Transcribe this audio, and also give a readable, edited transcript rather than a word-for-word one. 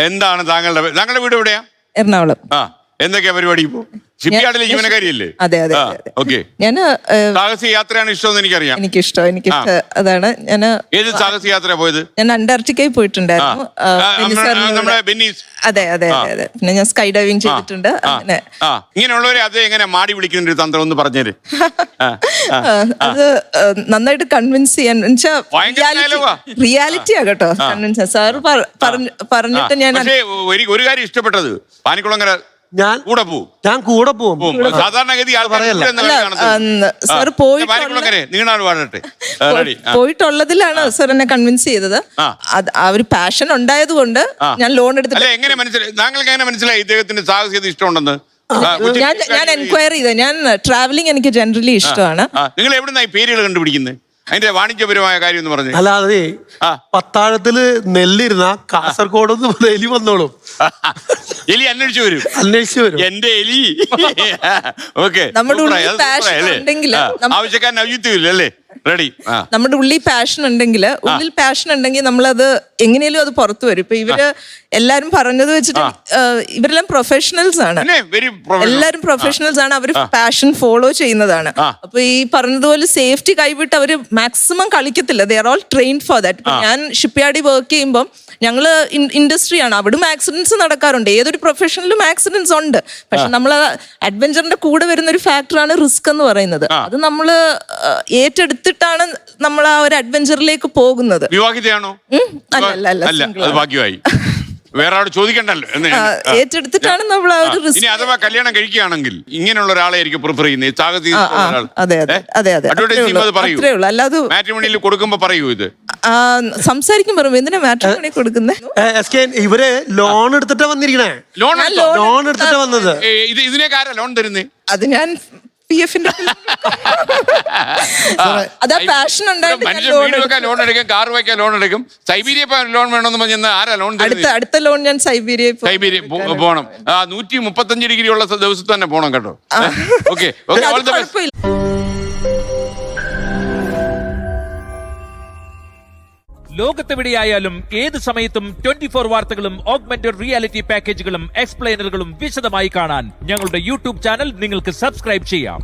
എന്താണ് താങ്കളുടെ വീട് എവിടെയാ? എറണാകുളം. എന്തൊക്കെയാ പരിപാടി ഇപ്പോ? ഷിപ്പ്യാർഡിലെ ജീവനക്കാരിയല്ലേ? അതെ. ഓക്കെ. ഞാന് സാഹസിക യാത്രയാണ് ഇഷ്ടമെന്ന് എനിക്കറിയാം. എനിക്കിഷ്ടം അതാണ്. ഏത് സാഹസിക യാത്ര പോയത്? ഞാൻ അന്റാർട്ടിക്കയിൽ പോയിട്ടുണ്ടായിരുന്നു. അതെ. പിന്നെ ഞാൻ സ്കൈ ഡൈവിംഗ് ചെയ്തിട്ടുണ്ട്. അങ്ങനെ ഇങ്ങനെയുള്ളവരെ അത് എങ്ങനെ മാടി വിളിക്കുന്ന ഒരു തന്ത്രം ഒന്ന് പറഞ്ഞേര്. അത് നന്നായിട്ട് കൺവിൻസ് ചെയ്യാൻ റിയാലിറ്റിയാ കേട്ടോ. കൺവിൻസ് സാറ് പറഞ്ഞിട്ട് ഞാൻ ഒരു കാര്യം ഇഷ്ടപ്പെട്ടത്, പാനിക്കുളങ്ങര ഞാൻ കൂടെ പോകും. സാധാരണഗതി സാർ പോയിട്ടുള്ളതിലാണ് സാർ എന്നെ കൺവിൻസ് ചെയ്തത്. ആ ഒരു പാഷൻ ഉണ്ടായത് കൊണ്ട് ഞാൻ ലോൺ എടുത്തിട്ട്. എങ്ങനെ മനസ്സിലായി? താങ്കൾക്ക് എങ്ങനെ മനസ്സിലായി ഇദ്ദേഹത്തിന് സാഹസികത ഇഷ്ടമുണ്ടെന്ന്? ഞാൻ എൻക്വയറി ചെയ്ത. ഞാൻ ട്രാവലിംഗ് എനിക്ക് ജനറലി ഇഷ്ടമാണ്. നിങ്ങൾ എവിടുന്നായി പേരുകൾ കണ്ടുപിടിക്കുന്നത്? അതിന്റെ വാണിജ്യപരമായ കാര്യം എന്ന് പറഞ്ഞു. അല്ലാതെ പത്താഴത്തില് നെല്ലിരുന്ന കാസർഗോഡ് എലി വന്നോളും. എലി അന്വേഷിച്ചു വരും. എന്റെ എലി. ഓക്കെ. ആവശ്യക്കാരൻ ഔചിത്യമില്ലല്ലേ? റെഡി. നമ്മുടെ ഉള്ളിൽ പാഷൻ ഉണ്ടെങ്കിൽ നമ്മളത് എങ്ങനെയും അത് പുറത്തു വരും. ഇപ്പൊ ഇവര് എല്ലാരും പറഞ്ഞത് വെച്ചിട്ട് ഇവരെല്ലാം പ്രൊഫഷണൽസ് ആണ്. എല്ലാരും പ്രൊഫഷണൽസ് ആണ്. അവര് പാഷൻ ഫോളോ ചെയ്യുന്നതാണ്. അപ്പൊ ഈ പറഞ്ഞതുപോലെ സേഫ്റ്റി കൈവിട്ട് അവര് മാക്സിമം കളിക്കത്തില്ല. They are all trained for that. ഞാൻ ഷിപ്പ്യാർഡിൽ വർക്ക് ചെയ്യുമ്പോൾ ഞങ്ങള് ഇൻഡസ്ട്രിയാണ്. അവിടും ആക്സിഡൻസ് നടക്കാറുണ്ട്. ഏതൊരു പ്രൊഫഷനിലും ആക്സിഡൻസ് ഉണ്ട്. പക്ഷെ നമ്മൾ അഡ്വഞ്ചറിന്റെ കൂടെ വരുന്ന ഒരു ഫാക്ടറാണ് റിസ്ക് എന്ന് പറയുന്നത്. അത് നമ്മൾ ഏറ്റെടുത്തിട്ടാണ് നമ്മൾ ആ ഒരു അഡ്വഞ്ചറിലേക്ക് പോകുന്നത്. വിവാഹിതയാണോ? അല്ല. ഭാഗ്യമായി. വേറെ ആളോട് ചോദിക്കണ്ടല്ലോ. ഏറ്റെടുത്തിട്ടാണ് നമ്മൾ ആ ഒരു റിസ്ക്. ഇനി അഥവാ കല്യാണം കഴിക്കുകയാണെങ്കിൽ ഇങ്ങനെയുള്ള ഒരാളായിരിക്കും പ്രിഫർ ചെയ്യുന്നത്. അത്രേ ഉള്ളൂ. അല്ലാതെ മാട്രിമോണിയിൽ കൊടുക്കുമ്പോ പറയൂ ഇത് സംസാരിക്കും. പറയുമ്പോ എന്തിനാ മാട്രിമോണി കൊടുക്കുന്നത്? ഇവര് ലോൺ എടുത്തിട്ടാ വന്നിരിക്കണേ. ലോൺ എടുത്തിട്ടാ വന്നത്. ഇതിനേക്ക് ആരാ ലോൺ തരുന്നേ? അത് ഞാൻ PF-ന്റെ അതാ പാഷൻ ഉണ്ടായിട്ട് ലോൺ എടുക്കും, കാർ വയ്ക്കാൻ ലോൺ എടുക്കും. സൈബീരിയ ലോൺ വേണമെന്ന് പറഞ്ഞാൽ ആരാ ലോൺ? അടുത്ത ലോൺ ഞാൻ സൈബീരിയ പോണം. 135 ഡിഗ്രി ഉള്ള ദിവസത്ത് തന്നെ പോണം കേട്ടോ. ഓക്കെ. ലോകത്തെവിടെയായാലും ഏത് സമയത്തും 24 വാർത്തകളും ഓഗ്മെന്റഡ് റിയാലിറ്റി പാക്കേജുകളും എക്സ്പ്ലെയിനറുകളും വിശദമായി കാണാൻ ഞങ്ങളുടെ യൂട്യൂബ് ചാനൽ നിങ്ങൾക്ക് സബ്സ്ക്രൈബ് ചെയ്യാം.